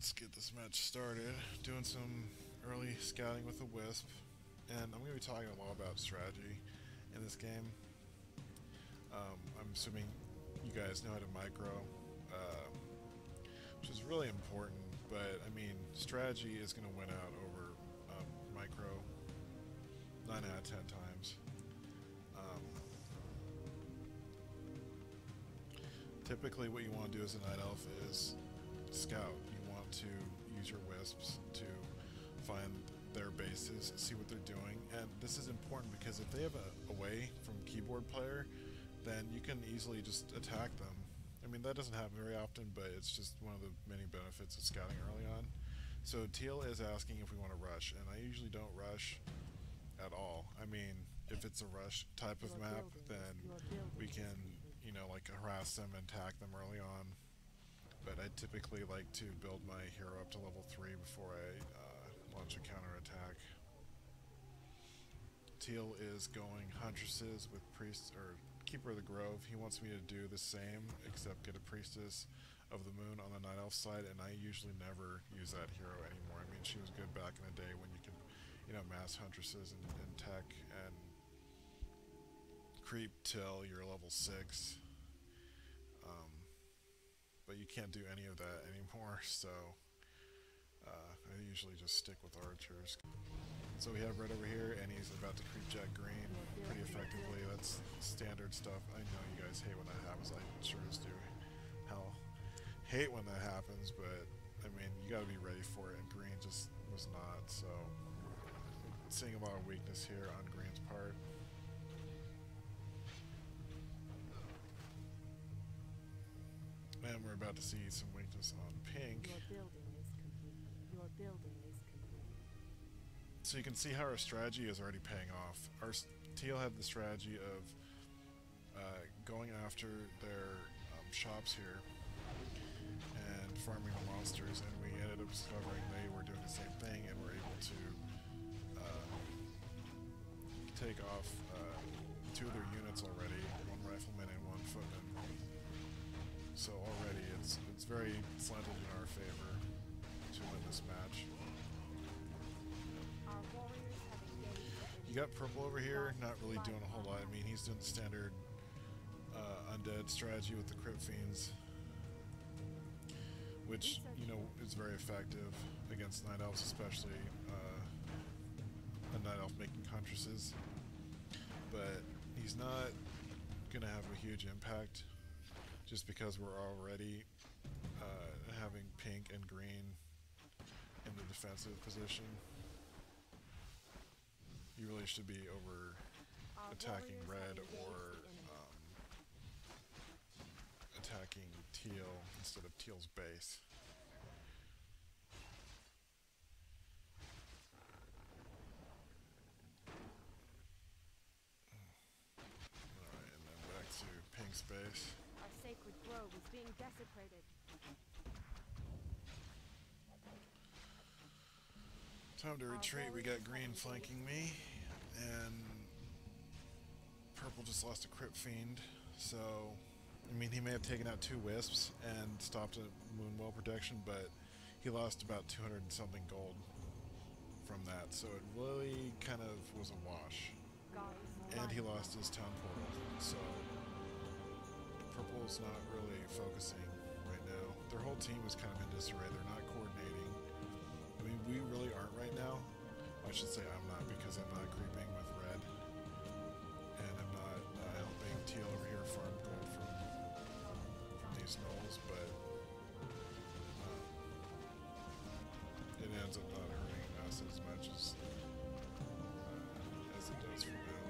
let's get this match started. Doing some early scouting with the Wisp, and I'm going to be talking a lot about strategy in this game. I'm assuming you guys know how to micro, which is really important, but I mean, strategy is going to win out over micro 9 out of 10 times. Typically what you want to do as a Night Elf is scout. You want to use your wisps to find their bases, see what they're doing, and this is important because if they have a away from keyboard player, then you can easily just attack them. I mean, that doesn't happen very often, but it's just one of the many benefits of scouting early on. So Teal is asking if we want to rush, and I usually don't rush at all. I mean, if it's a rush type of map, then we can, you know, like harass them and attack them early on. But I typically like to build my hero up to level 3 before I launch a counterattack. Teal is going Huntresses with Priest or Keeper of the Grove. He wants me to do the same, except get a Priestess of the Moon on the Night Elf side, and I usually never use that hero anymore. I mean, she was good back in the day when you could, you know, mass Huntresses and tech and creep till you're level 6. But you can't do any of that anymore, so I usually just stick with archers. So we have red over here, and he's about to creep jack green pretty effectively. That's standard stuff. I know you guys hate when that happens. I sure as do. Hell, hate when that happens, but I mean, you gotta be ready for it, and green just was not, so seeing a lot of weakness here on green's part. And we're about to see some weakness on pink. Your building is complete. Your building is complete. So you can see how our strategy is already paying off. Our Teal had the strategy of going after their shops here and farming the monsters, and we ended up discovering they were doing the same thing, and were able to take off 2 of their units already, 1 rifleman and 1 footman. So already it's very slanted in our favor to win this match. Our warriors have engaged. You got purple over here, not really doing a whole lot. I mean, he's doing the standard undead strategy with the crypt fiends, which, you know, is very effective against night elves, especially a night elf making huntresses. But he's not gonna have a huge impact, just because we're already having pink and green in the defensive position. You really should be over attacking red or attacking teal instead of teal's base. Alright, and then back to pink's base. Our sacred grove is being desecrated. Time to retreat. We got green flanking me, and purple just lost a crypt fiend. So, I mean, he may have taken out 2 wisps and stopped a moonwell protection, but he lost about 200 and something gold from that. So it really kind of was a wash. And he lost his town portal. So purple's not really focusing right now. Their whole team is kind of in disarray. They're not coordinating. I mean, we really aren't right now. I should say I'm not, because I'm not creeping with red. And I'm not helping teal over here farm gold from these knolls, but it ends up not hurting us as much as it does for now.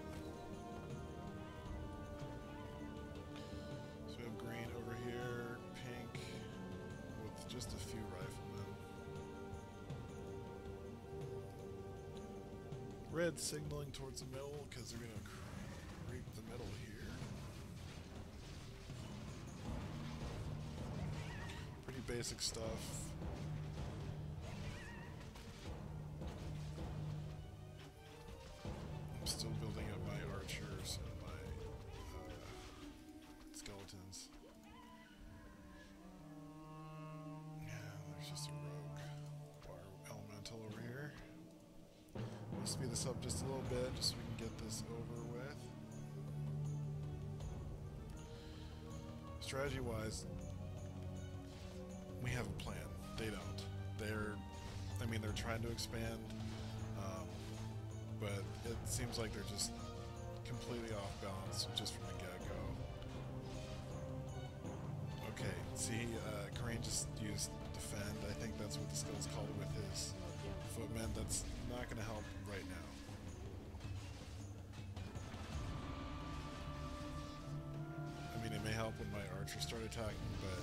So we have green over here, pink with just a few riflemen. Red signaling towards the middle because they're going to creep the middle here. Pretty basic stuff. I'm still building up my archers and my skeletons. Yeah, there's just a rogue. We'll speed this up just a little bit just so we can get this over with. Strategy-wise, we have a plan. They don't. They're trying to expand, but it seems like they're just completely off balance just from the get-go. Okay, see, Kareem just used defend. I think that's what the skill is called with his footmen. That's not going to help right now. I mean, it may help when my archers start attacking, but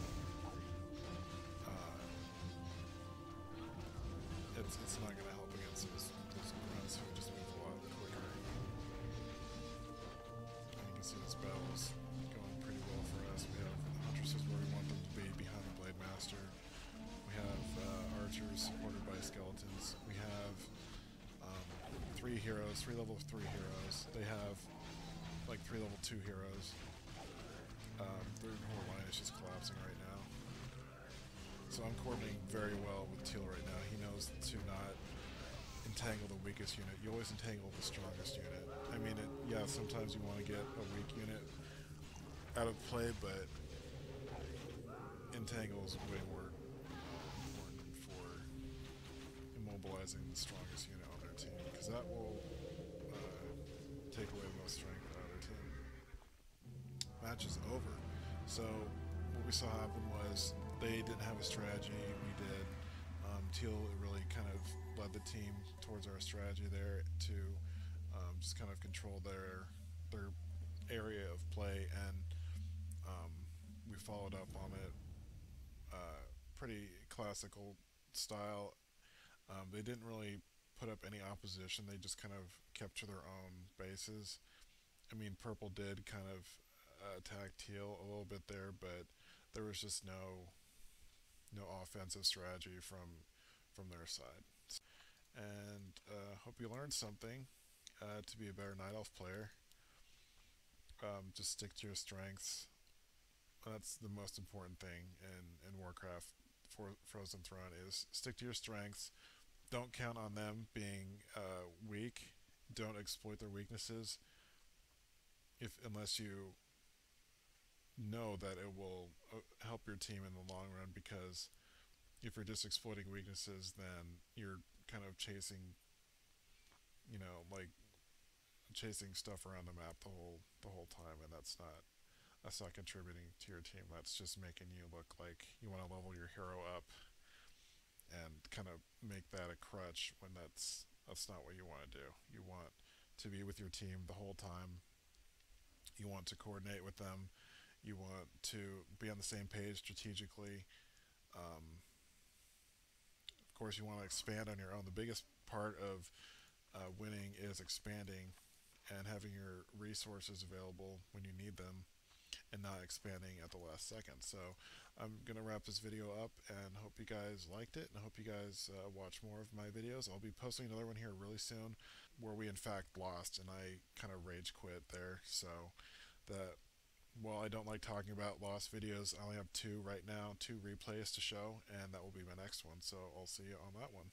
it's not going to help against those grunts who just move a lot quicker. And you can see this battle's going pretty well for us. We have huntresses where we want them to be behind the Blade Master. We have archers supported by skeletons. We have 3 heroes, 3 level 3 heroes. They have like 3 level 2 heroes. Their whole line is just collapsing right now. So I'm coordinating very well with Teal right now. He knows to not entangle the weakest unit. You always entangle the strongest unit. I mean, yeah, sometimes you want to get a weak unit out of play, but entangle is way more important for immobilizing the strongest unit on their team, because that will take away the most strength out of their team. Match is over. So what we saw happen was they didn't have a strategy, we did. Teal really kind of led the team towards our strategy there to just kind of control their area of play, and we followed up on it pretty classical style. They didn't really put up any opposition, they just kind of kept to their own bases. I mean, Purple did kind of attack Teal a little bit there, but there was just no offensive strategy from their side. And hope you learned something to be a better Night Elf player. Just stick to your strengths. That's the most important thing in Warcraft for Frozen Throne, is stick to your strengths. Don't count on them being weak. Don't exploit their weaknesses unless you know that it will help your team in the long run, because if you're just exploiting weaknesses, then you're kind of chasing, like chasing stuff around the map the whole time, and that's not contributing to your team. That's just making you look like you want to level your hero up and kind of make that a crutch, when that's not what you want to do. You want to be with your team the whole time. You want to coordinate with them. You want to be on the same page strategically. Of course, you want to expand on your own. The biggest part of winning is expanding and having your resources available when you need them, and not expanding at the last second. So I'm going to wrap this video up, and hope you guys liked it, and I hope you guys watch more of my videos. I'll be posting another one here really soon where we in fact lost, and I kind of rage quit there. So that, while I don't like talking about lost videos, I only have 2 right now, 2 replays to show, and that will be my next one. So I'll see you on that one.